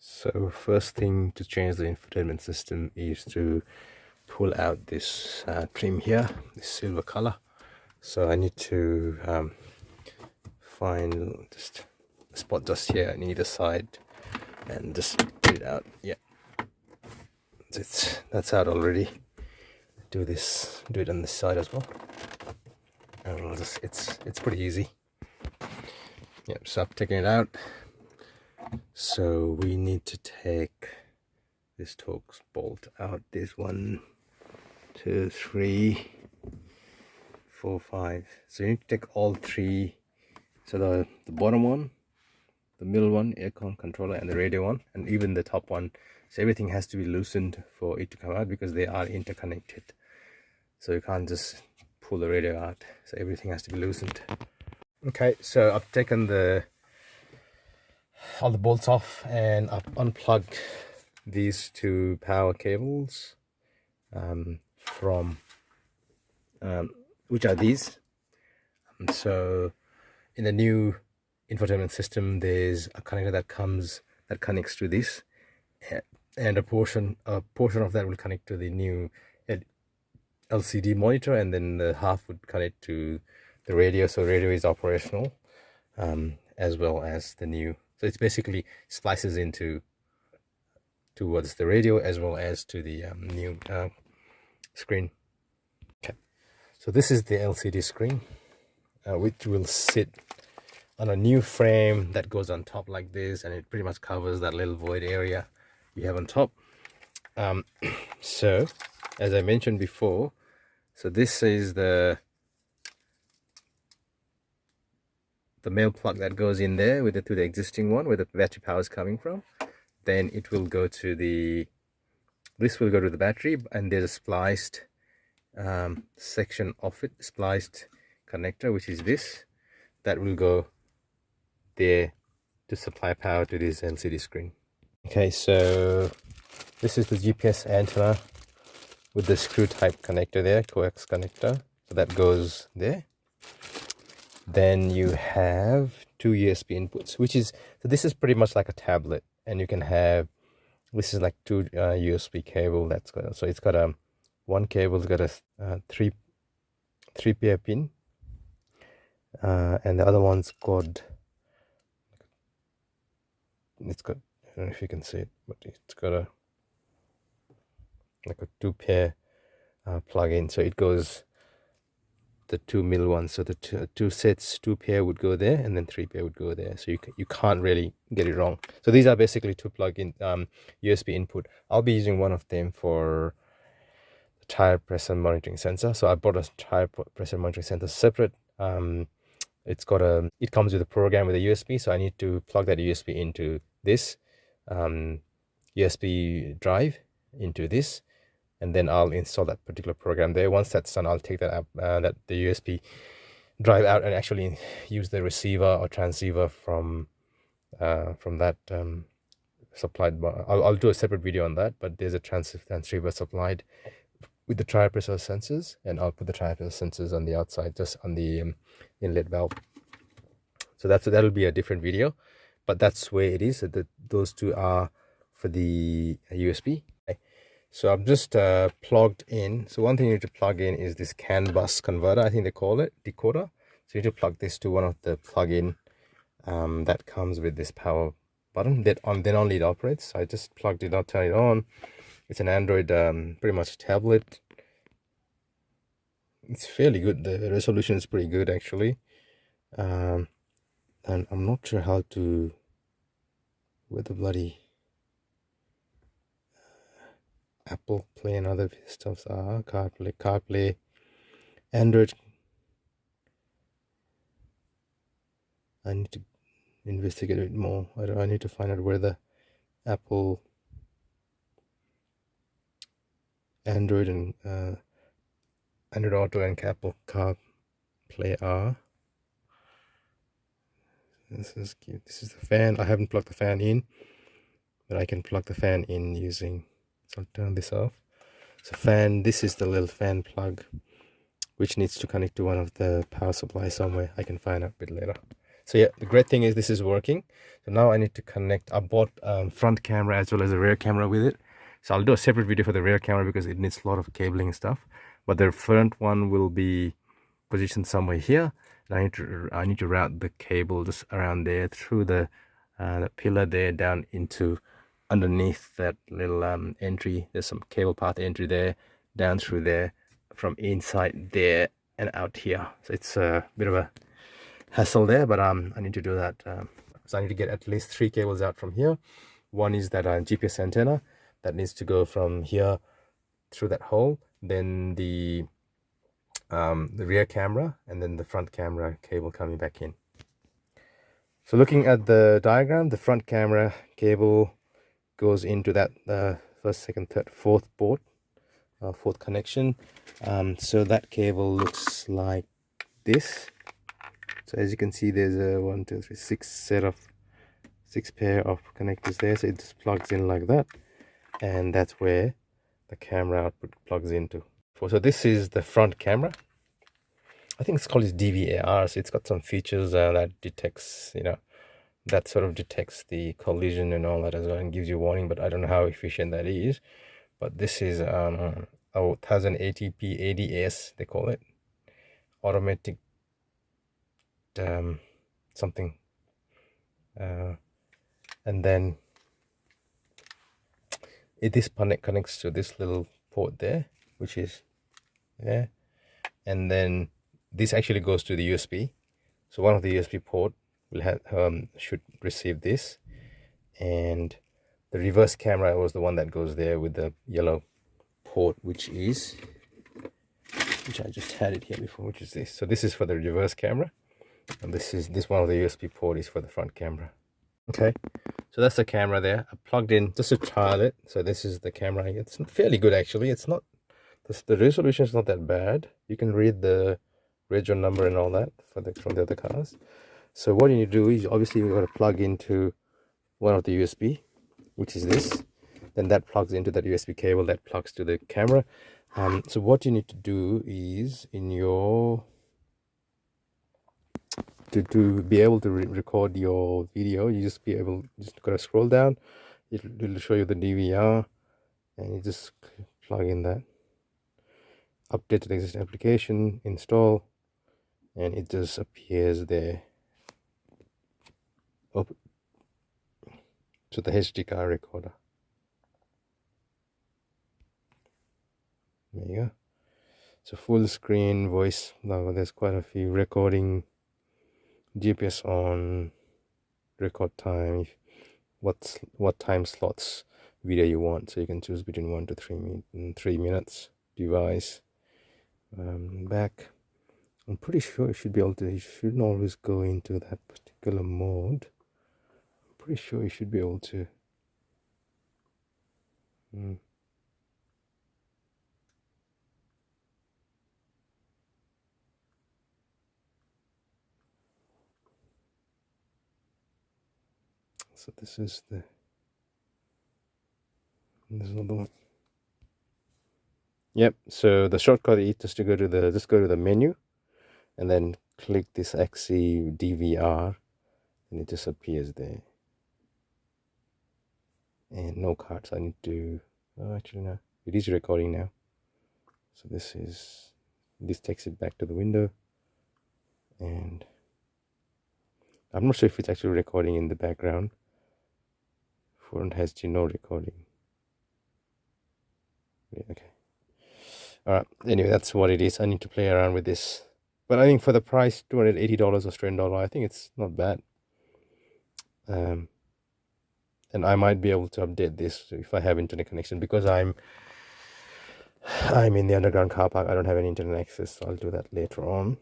So first thing to change the infotainment system is to pull out this trim here, this silver color. So I need to find just a spot just here on either side and just pull it out. Yeah, that's out already. Do it on this side as well, and we'll just it's pretty easy. Yep, so I'm taking it out. So we need to take this Torx bolt out. This 1, 2, 3, 4, 5. So you need to take all 3. So the bottom one, the middle one, aircon controller, and the radio one, and even the top one. So everything has to be loosened for it to come out because they are interconnected. So you can't just pull the radio out. So everything has to be loosened. Okay, so I've taken all the bolts off and I've unplugged these 2 power cables from which are these. So in the new infotainment system, there's a connector that connects to this, and a portion of that will connect to the new LCD monitor, and then the half would connect to the radio. So radio is operational, as well as the new. So it's basically splices towards the radio as well as to the new screen. Okay, so this is the LCD screen, which will sit on a new frame that goes on top like this, and it pretty much covers that little void area you have on top. So as I mentioned before, so this is the male plug that goes in there to the existing one where the battery power is coming from. Then it will go to this will go to the battery, and there's a spliced section of it, spliced connector, which is this, that will go there to supply power to this LCD screen. Okay, so this is the GPS antenna with the screw type connector there, coax connector, so that goes there. Then you have 2 USB inputs, so this is pretty much like a tablet, and you can have, this is like 2 USB cable that's got, so it's got one cable's got a 3 pair pin, and the other one's got, I don't know if you can see it, but it's got a 2 pair plug-in, so it goes the 2 middle ones, so the two sets, 2 pair would go there, and then 3 pair would go there, so you can't really get it wrong. So these are basically 2 plug-in USB input. I'll be using one of them for the tire pressure monitoring sensor. So I bought a tire pressure monitoring sensor separate. It comes with a program with a USB, so I need to plug that USB into this USB drive into this, and then I'll install that particular program there. Once that's done, I'll take that the USB drive out and actually use the receiver or transceiver from that supplied by, I'll do a separate video on that, but there's a transceiver supplied with the tire pressure sensors, and I'll put the tire pressure sensors on the outside, just on the inlet valve. So that'll be a different video, but that's where it is. Those 2 are for the USB. Okay. So I've just plugged in. So one thing you need to plug in is this CAN bus converter, I think they call it, decoder. So you need to plug this to one of the plug-in that comes with this power button. Then only it operates. So I just plugged it, I'll turn it on. It's an Android pretty much tablet. It's fairly good. The resolution is pretty good actually. And I'm not sure how to, where the bloody Apple Play and other stuffs are. Carplay, Android. I need to investigate it more. I need to find out where the Apple, Android, and Android Auto and Apple CarPlay are. This is cute. This is the fan. I haven't plugged the fan in, but I can plug the fan in using, so I'll turn this off. So fan, this is the little fan plug, which needs to connect to one of the power supplies somewhere. I can find out a bit later. So yeah, the great thing is this is working. So now I need to connect. I bought front camera as well as a rear camera with it. So I'll do a separate video for the rear camera because it needs a lot of cabling and stuff. But the front one will be positioned somewhere here. And I need to route the cable just around there through the pillar there down into underneath that little entry. There's some cable path entry there, down through there, from inside there and out here. So it's a bit of a hassle there, but I need to do that. So I need to get at least 3 cables out from here. One is that GPS antenna that needs to go from here through that hole, then the rear camera, and then the front camera cable coming back in. So looking at the diagram, the front camera cable goes into that first, second, third, fourth port, fourth connection. So that cable looks like this. So as you can see, there's a 1, 2, 3, 6 pair of connectors there. So it just plugs in like that, and that's where the camera output plugs into. So this is the front camera. I think it's called DVAR. So it's got some features that detects, that sort of detects the collision and all that as well, and gives you warning. But I don't know how efficient that is. But this is a 1080p ADS, they call it, automatic something, and then this connects to this little port there, which is there, and then this actually goes to the USB. So one of the USB port will have should receive this, and the reverse camera was the one that goes there with the yellow port, which I just had it here before, which is this. So this is for the reverse camera, and this one of the USB port is for the front camera. Okay, so that's the camera there. I plugged in just to trial it. So this is the camera. It's fairly good actually. It's not, the resolution is not that bad. You can read the reg number and all that from the other cars. So what you need to do is, obviously we've got to plug into one of the USB, which is this. Then that plugs into that USB cable that plugs to the camera. So what you need to do is, in your to be able to record your video, you just gotta scroll down. It'll show you the DVR, and you just plug in that, update to the existing application, install, and it just appears there. Open to the HD car recorder. There you go. So full screen voice. Now there's quite a few recording. GPS on, record time, what time slots video you want. So you can choose between 1 to 3 minutes. Device, back. I'm pretty sure you should be able to. You shouldn't always go into that particular mode. I'm pretty sure you should be able to. So there's another one. Yep. So the shortcut is just to go to the menu, and then click this XE DVR, and it just appears there. And no cards. I need to. Oh, actually no. It is recording now. So this takes it back to the window, and I'm not sure if it's actually recording in the background. Front has no recording. Yeah, okay. Alright, anyway, that's what it is. I need to play around with this. But I think for the price, $280 Australian dollar, I think it's not bad. And I might be able to update this if I have internet connection, because I'm in the underground car park. I don't have any internet access, so I'll do that later on.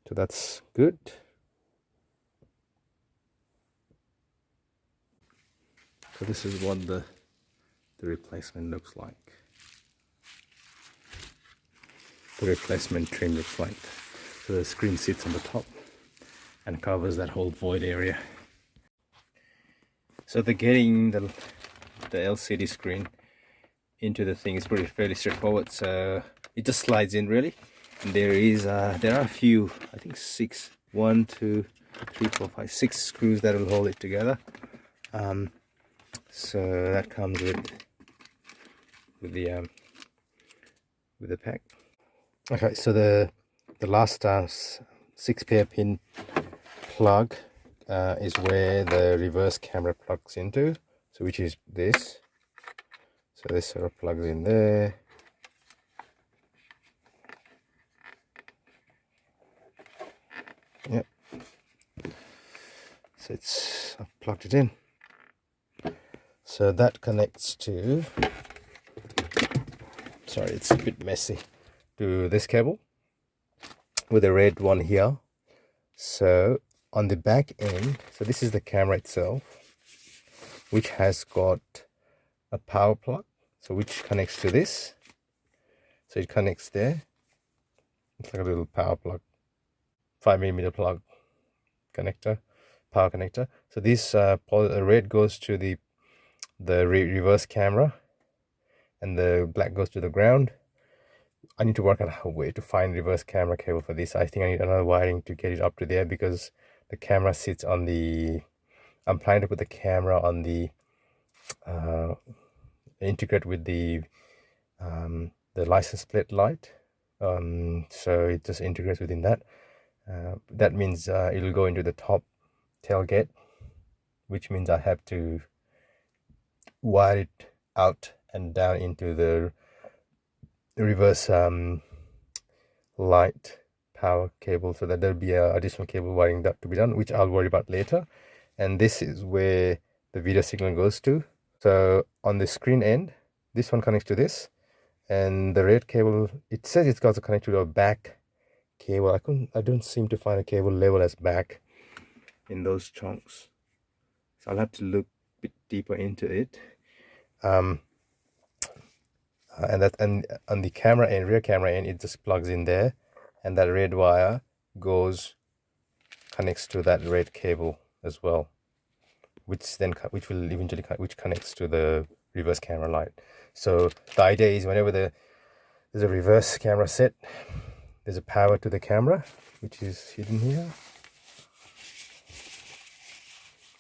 So that's good. So this is what the replacement looks like. The replacement trim looks like. So the screen sits on the top and covers that whole void area. So getting the LCD screen into the thing is fairly straightforward. So it just slides in really, and there are a few, I think 6, 1, 2, 3, 4, 5, 6 screws that will hold it together. So that comes with the pack. Okay, so the last 6-pair pin plug is where the reverse camera plugs into, so which is this. So this sort of plugs in there. Yep. So I've plugged it in. So that connects to, sorry, it's a bit messy, to this cable with a red one here. So on the back end, so this is the camera itself, which has got a power plug, so which connects to this. So it connects there. It's like a little power plug, 5mm plug connector, power connector. So this red goes to the reverse camera, and the black goes to the ground. I need to work out a way to find reverse camera cable for this. I think I need another wiring to get it up to there, because the camera sits on the, I'm planning to put the camera on the integrate with the license plate light, so it just integrates within that. That means it'll go into the top tailgate, which means I have to wire it out and down into the reverse light power cable, so that there'll be additional cable wiring that to be done, which I'll worry about later. And this is where the video signal goes to. So on the screen end, this one connects to this, and the red cable, it says it's got to connect to a back cable. I don't seem to find a cable labeled as back in those chunks, so I'll have to look a bit deeper into it. And on the camera end, rear camera end, it just plugs in there, and that red wire connects to that red cable as well, which will eventually connects to the reverse camera light. So the idea is, whenever there's a reverse camera set, there's a power to the camera, which is hidden here.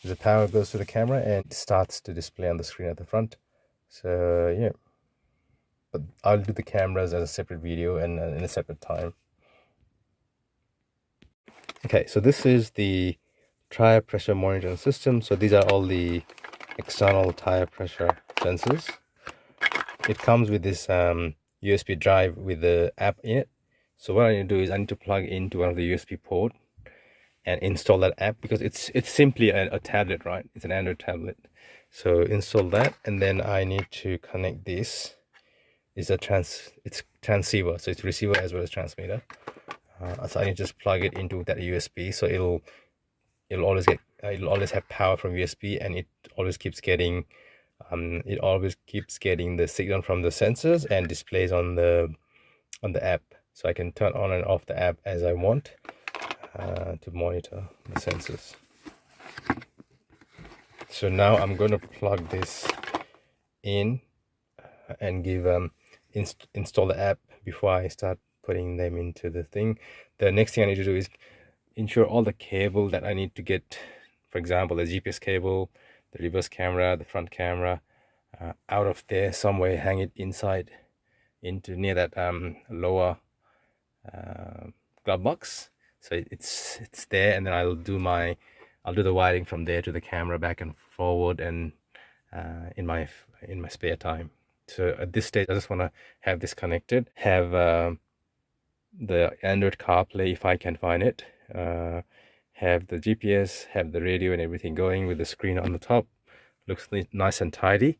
The power goes to the camera and it starts to display on the screen at the front. So yeah, but I'll do the cameras as a separate video and in a separate time. Okay, so this is the tire pressure monitoring system. So these are all the external tire pressure sensors. It comes with this USB drive with the app in it. So what I need to do is I need to plug into one of the USB port and install that app, because it's simply a tablet, right? It's an Android tablet. So install that, and then I need to connect this. It's transceiver, so it's receiver as well as transmitter. So I need to just plug it into that USB, so it'll always have power from USB, and it always keeps getting the signal from the sensors and displays on the app. So I can turn on and off the app as I want to monitor the sensors. So now I'm going to plug this in and give install the app before I start putting them into the thing. The next thing I need to do is ensure all the cable that I need to get, for example, the GPS cable, the reverse camera, the front camera, out of there somewhere, hang it inside into near that lower glove box. So it's there, and then I'll do the wiring from there to the camera, back and forward, and in my spare time. So at this stage, I just want to have this connected, have the Android CarPlay if I can find it, have the GPS, have the radio and everything going with the screen on the top. Looks nice and tidy.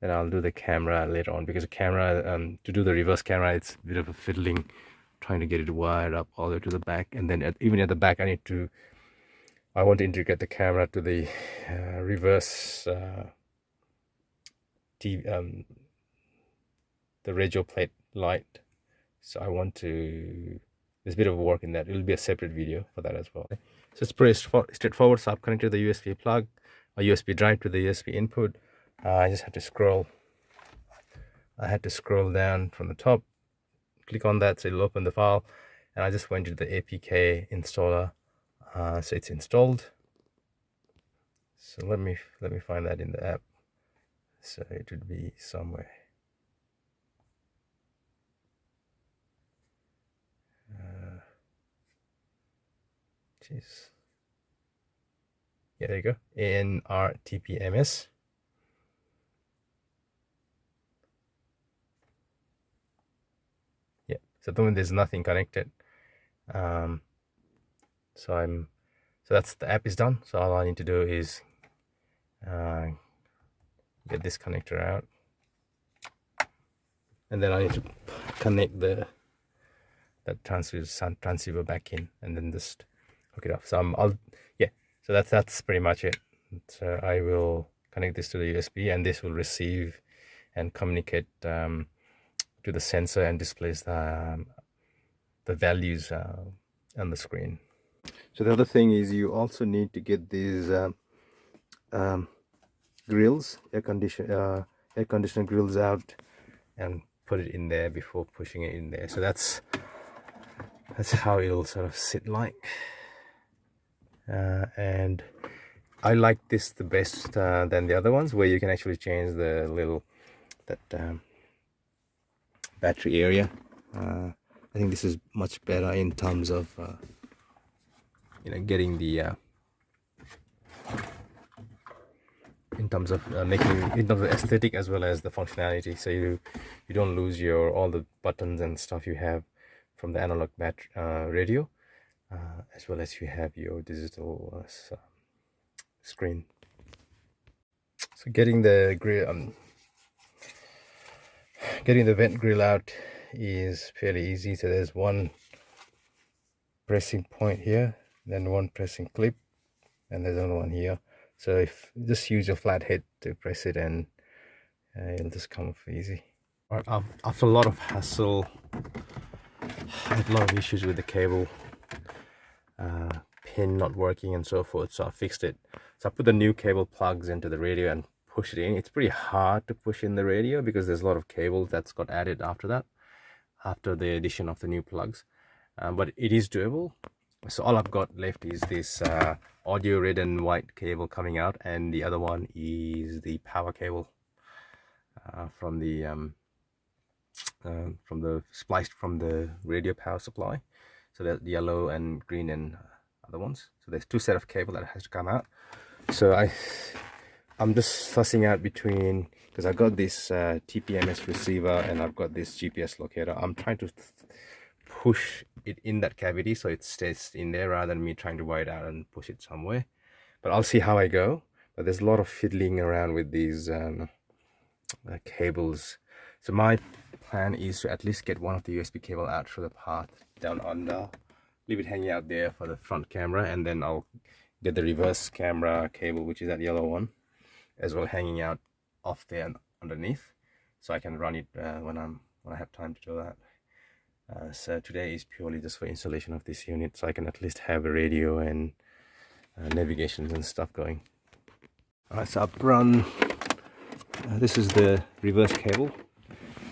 Then I'll do the camera later on, because the camera, to do the reverse camera, it's a bit of a fiddling, trying to get it wired up all the way to the back. And then even at the back, I want to integrate the camera to the reverse TV, the radio plate light. So there's a bit of work in that. It'll be a separate video for that as well. So it's pretty straightforward. So I've connected the USB plug, a USB drive to the USB input. I just had to scroll. I had to scroll down from the top, click on that, so it'll open the file, and I just went to the APK installer So it's installed. So let me find that in the app. So it would be somewhere. Jeez. Yeah, there you go. NRTPMS. Yeah. So at the moment there's nothing connected. So that's the app is done. So all I need to do is get this connector out, and then I need to connect that transceiver back in, and then just hook it up. So so that's pretty much it. So I will connect this to the USB, and this will receive and communicate to the sensor and displays the values on the screen. So the other thing is you also need to get these grills, air conditioner grills out, and put it in there before pushing it in there. So that's how it'll sort of sit like. And I like this the best than the other ones, where you can actually change the battery area. I think this is much better in terms of getting the in terms of aesthetic as well as the functionality, so you don't lose all the buttons and stuff you have from the analog radio, as well as you have your digital screen. So getting the vent grill out is fairly easy. So there's one pressing point here, then one pressing clip, and there's another one here. So if just use your flat head to press it, and it'll just come off easy. After a lot of hassle, I had a lot of issues with the cable pin not working and so forth, so I fixed it. So I put the new cable plugs into the radio and push it in. It's pretty hard to push in the radio because there's a lot of cables that's got added after the addition of the new plugs, but it is doable. So all I've got left is this audio red and white cable coming out, and the other one is the power cable from the spliced from the radio power supply. So that's the yellow and green and other ones. So there's two set of cable that has to come out. So I'm just fussing out between, because I've got this TPMS receiver and I've got this GPS locator. I'm trying to push it in that cavity so it stays in there, rather than me trying to wire it out and push it somewhere. But I'll see how I go. But there's a lot of fiddling around with these cables. So my plan is to at least get one of the USB cable out through the path down under, leave it hanging out there for the front camera, and then I'll get the reverse camera cable, which is that yellow one, as well, hanging out off there and underneath, so I can run it when I have time to do that. So today is purely just for installation of this unit, so I can at least have a radio and navigations and stuff going. Alright, so I've run this is the reverse cable,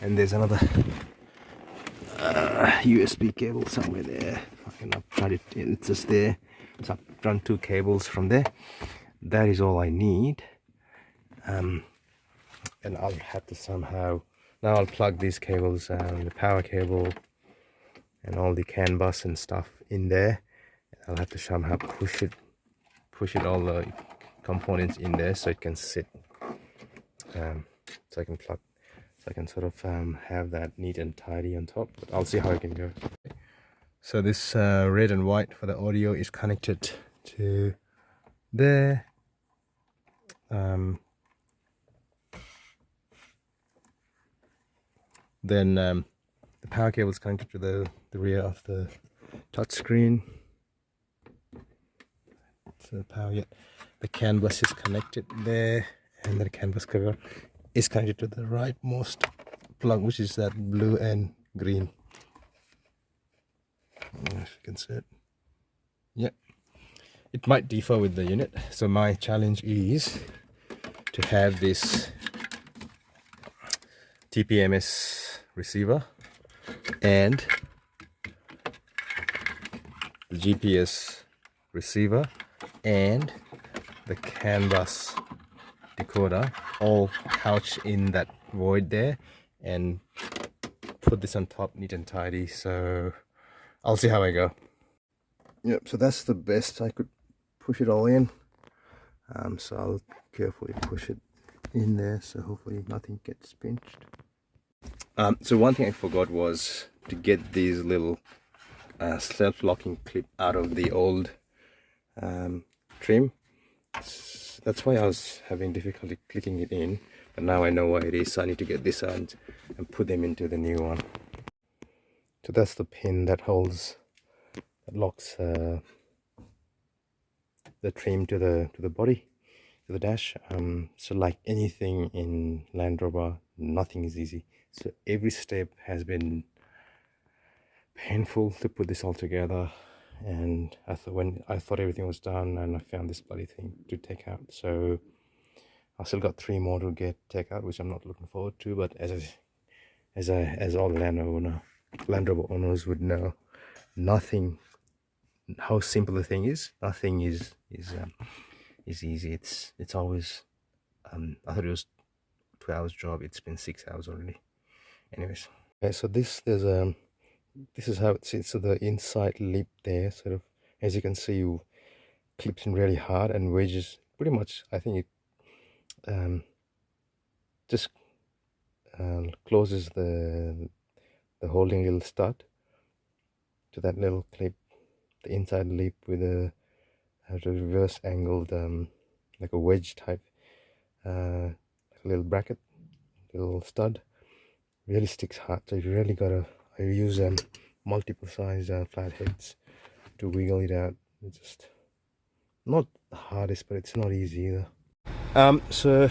and there's another USB cable somewhere there. I've tried it, it's just there. So I've run two cables from there. That is all I need. And I'll have to somehow, now I'll plug these cables, the power cable and all the CAN bus and stuff in there. I'll have to somehow push it all the components in there so it can sit, so I can sort of have that neat and tidy on top. But I'll see how I can go. So this red and white for the audio is connected to there. Then the power cable is connected to the rear of the touch screen. So the power, the CAN bus is connected there, and the CAN bus cover is connected to the rightmost plug, which is that blue and green. I don't know if you can see it. Yeah, it might differ with the unit. So my challenge is to have this TPMS receiver and the GPS receiver and the CAN bus decoder all couch in that void there, and put this on top neat and tidy. So I'll see how I go. Yep, so that's the best I could push it all in. So I'll carefully push it in there, so hopefully nothing gets pinched. So one thing I forgot was to get these little self-locking clip out of the old trim. That's why I was having difficulty clicking it in, but now I know why it is, so I need to get this out and put them into the new one. So that's the pin that holds, that locks the trim to the body, to the dash. So like anything in Landrover, nothing is easy. So every step has been painful to put this all together, and when I thought everything was done, and I found this bloody thing to take out. So I still got 3 more to take out, which I'm not looking forward to. But as all the Landrover owners would know, nothing, how simple the thing is, nothing is easy. It's always I thought it was 2 hours job. It's been 6 hours already. Anyways, okay, so this is how it sits. So the inside lip there, sort of, as you can see, clips in really hard and wedges pretty much. I think it just closes the holding little stud to that little clip, the inside lip, with a reverse angled like a wedge type little bracket, little stud. Really sticks hard, so you really gotta, I use multiple size flat heads to wiggle it out. It's just not the hardest, but it's not easy either. So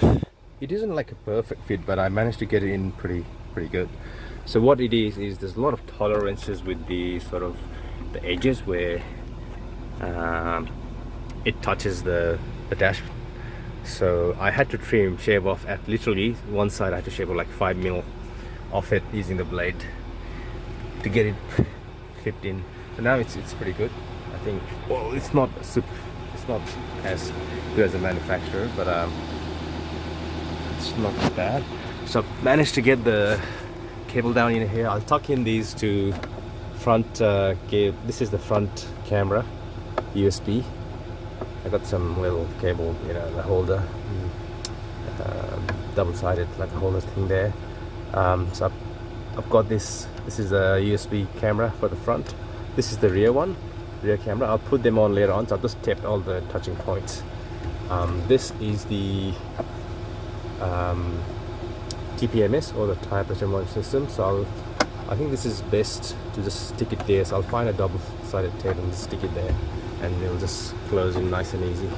it isn't like a perfect fit, but I managed to get it in pretty good. So what it is there's a lot of tolerances with the sort of the edges where it touches the dash. So I had to shave off at literally one side. I had to shave off like 5 mil off it using the blade to get it clipped in. So now it's pretty good, I think. Well, it's not as good as a manufacturer, but it's not too bad. So I've managed to get the cable down in here. I'll tuck in these to front cable. This is the front camera USB. I got some little cable, the holder, double-sided like a holder thing there. So I've got this is a USB camera for the front. This is the rear camera. I'll put them on later on, so I've just taped all the touching points. This is the TPMS, or the tire pressure monitoring system. So I think this is best to just stick it there. So I'll find a double-sided tape and just stick it there, and it'll just close in nice and easy.